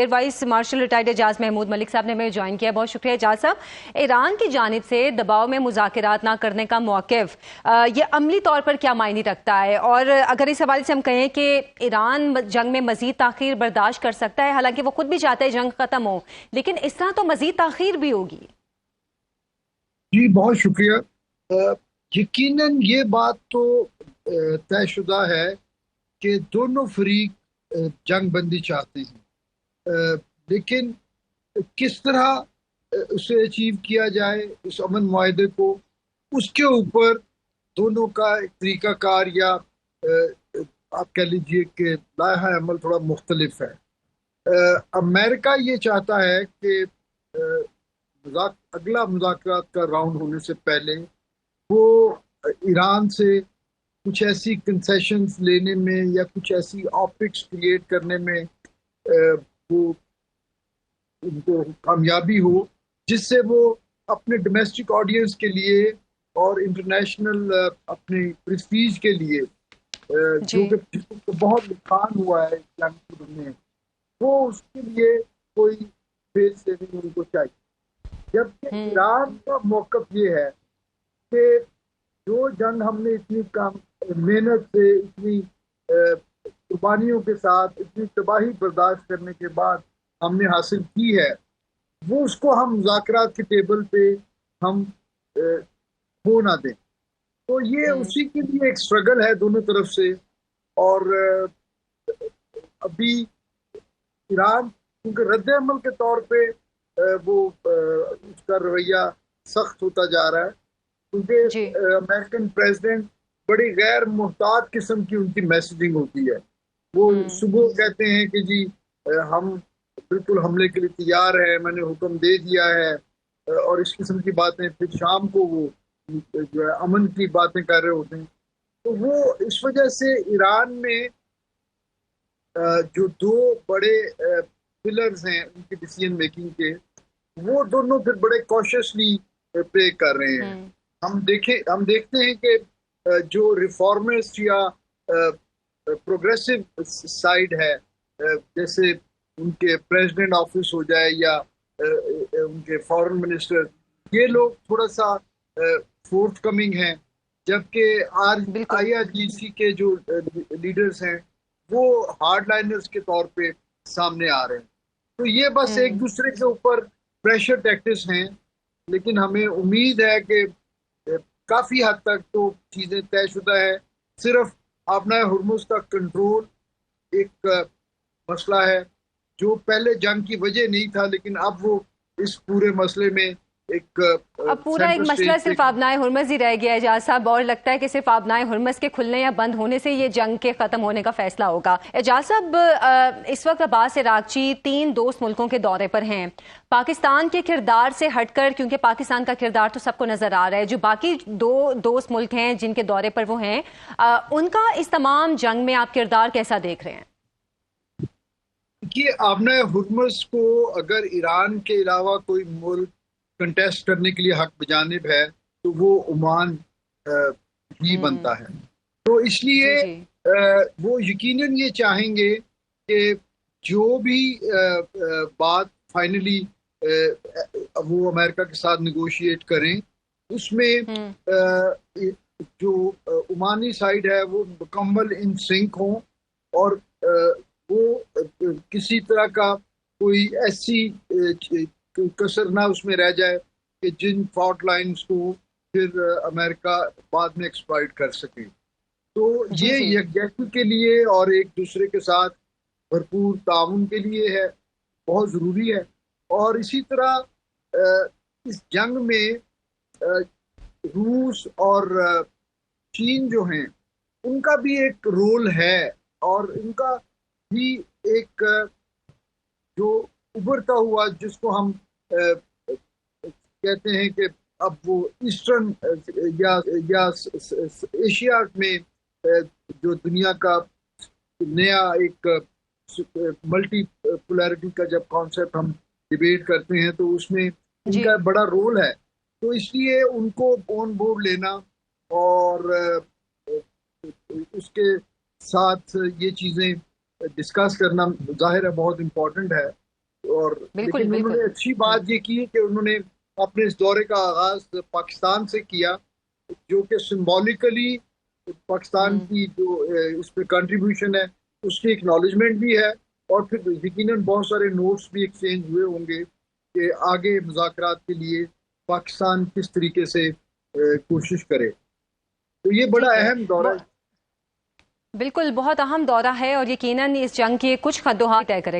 Air vice marshal retired Ejaz Mahmood Malik Sahab ने हमें join किया, बहुत शुक्रिया एजाज साहब। ईरान की जानिब से दबाव में मुज़ाकरात ना करने का मौक़िफ़ ये अमली तौर पर क्या मायने रखता है, और अगर इस हवाले से हम कहें कि ईरान जंग में मजीद ताख़ीर बर्दाश्त कर सकता है, हालांकि वो खुद भी चाहते हैं जंग ख़त्म हो, लेकिन इस तरह तो मजीद ताख़ीर भी होगी। जी बहुत शुक्रिया। यकीनन ये बात तो तयशुदा है कि दोनों फरीक जंग बंदी चाहते हैं, लेकिन किस तरह उसे अचीव किया जाए उस अमन मुआहदे को, उसके ऊपर दोनों का एक तरीकाकार या आप कह लीजिए कि लाहा अमल थोड़ा मुख्तलिफ है। अमेरिका ये चाहता है कि अगला मुज़ाकरात का राउंड होने से पहले वो ईरान से कुछ ऐसी कंसेशंस लेने में या कुछ ऐसी ऑप्टिक्स क्रिएट करने में वो उनको कामयाबी हो, जिससे वो अपने डोमेस्टिक ऑडियंस के लिए और इंटरनेशनल अपने प्रेस्टीज के लिए, जो जी। कि बहुत नुकसान हुआ है जंग शुरू में, वो उसके लिए कोई फेज सेविंग उनको चाहिए। जबकि ईरान का मौकफ ये है कि जो जंग हमने इतनी काम मेहनत से, इतनी कुर्बानियों के साथ, इतनी तबाही बर्दाश्त करने के बाद हमने हासिल की है, वो उसको हम मुज़ाकरात के टेबल पे हम खो ना दें। तो ये उसी के लिए एक स्ट्रगल है दोनों तरफ से। और अभी ईरान क्योंकि रद्द अमल के तौर पे वो उसका रवैया सख्त होता जा रहा है, क्योंकि जी। अमेरिकन प्रेसिडेंट बड़ी गैर मुहतात किस्म की उनकी मैसेजिंग होती है। वो सुबह कहते हैं कि जी हम बिल्कुल हमले के लिए तैयार है, मैंने हुक्म दे दिया है, और इस किस्म की बातें, फिर शाम को वो जो है अमन की बातें कर रहे होते हैं। तो वो इस वजह से ईरान में जो दो बड़े पिलर्स हैं उनकी डिसीजन मेकिंग के, वो दोनों फिर बड़े कॉशियसली प्ले कर रहे हैं। हम देखते हैं कि जो रिफॉर्मिस्ट या प्रोग्रेसिव साइड है, जैसे उनके प्रेसिडेंट ऑफिस हो जाए या उनके फॉरेन मिनिस्टर, ये लोग थोड़ा सा फोर्थ कमिंग हैं, जबकि आर बिल्कुल। IRGC के जो लीडर्स हैं वो हार्ड लाइनर्स के तौर पे सामने आ रहे हैं। तो ये बस एक दूसरे के ऊपर प्रेशर टैक्टिक्स हैं, लेकिन हमें उम्मीद है कि काफी हद तक तो चीजें तयशुदा है। सिर्फ आपना हुर्मुज का कंट्रोल एक मसला है, जो पहले जंग की वजह नहीं था, लेकिन अब वो इस पूरे मसले में एक अब पूरा एक सेंटर मसला स्टेज पे। सिर्फ आबनाए हुर्मस ही रह गया है एजाज साहब, और लगता है कि सिर्फ आबनाए हुर्मस के खुलने या बंद होने से ये जंग के खत्म होने का फैसला होगा। एजाज साहब, इस वक्त अब्बास इरागची 3 दोस्त मुल्कों के दौरे पर हैं। पाकिस्तान के किरदार से हटकर, क्योंकि पाकिस्तान का किरदार तो सबको नजर आ रहा है, जो बाकी 2 दोस्त मुल्क हैं जिनके दौरे पर वो हैं, उनका इस तमाम जंग में आप किरदार कैसा देख रहे हैं? कि आपने हुर्मुज को अगर ईरान के अलावा कोई मुल्क कंटेस्ट करने के लिए हक बजानिब है, तो वो ओमान ही बनता है। तो इसलिए जी। जी। वो यकीनन ये चाहेंगे कि जो भी बात फाइनली वो अमेरिका के साथ नेगोशिएट करें, उसमें जो ओमानी साइड है वो मुकम्मल इन सिंक हो, और वो किसी तरह का कोई ऐसी कसर ना उसमें रह जाए कि जिन फॉल्ट लाइंस को फिर अमेरिका बाद में एक्सप्लॉइट कर सके। तो जी। ये जी। यकजहती के लिए और एक दूसरे के साथ भरपूर ताउन के लिए है, बहुत ज़रूरी है। और इसी तरह इस जंग में रूस और चीन जो हैं, उनका भी एक रोल है, और इनका भी एक जो उभरता हुआ, जिसको हम कहते हैं कि अब वो ईस्टर्न या एशिया में जो दुनिया का नया एक मल्टी पोलैरिटी का जब कॉन्सेप्ट हम डिबेट करते हैं, तो उसमें जी। इनका बड़ा रोल है। तो इसलिए उनको ऑन बोर्ड लेना और उसके साथ ये चीज़ें डिस्कस करना जाहिर है बहुत इम्पोर्टेंट है। और बिल्कुल लेकिन बिल्कुल। उन्होंने अच्छी बात ये की कि उन्होंने अपने इस दौरे का आगाज पाकिस्तान से किया, जो कि सिंबॉलिकली पाकिस्तान हम्म। की जो उसमें कंट्रीब्यूशन है उसकी एक्नॉलेजमेंट भी है। और फिर यकीनन बहुत सारे नोट्स भी एक्सचेंज हुए होंगे कि आगे मुज़ाकरात के लिए पाकिस्तान किस तरीके से कोशिश करे। तो ये बड़ा ठीक है। अहम दौरा है। बिल्कुल बहुत अहम दौरा है और यकीनन इस जंग के कुछ खद्दोहार तय करेगा।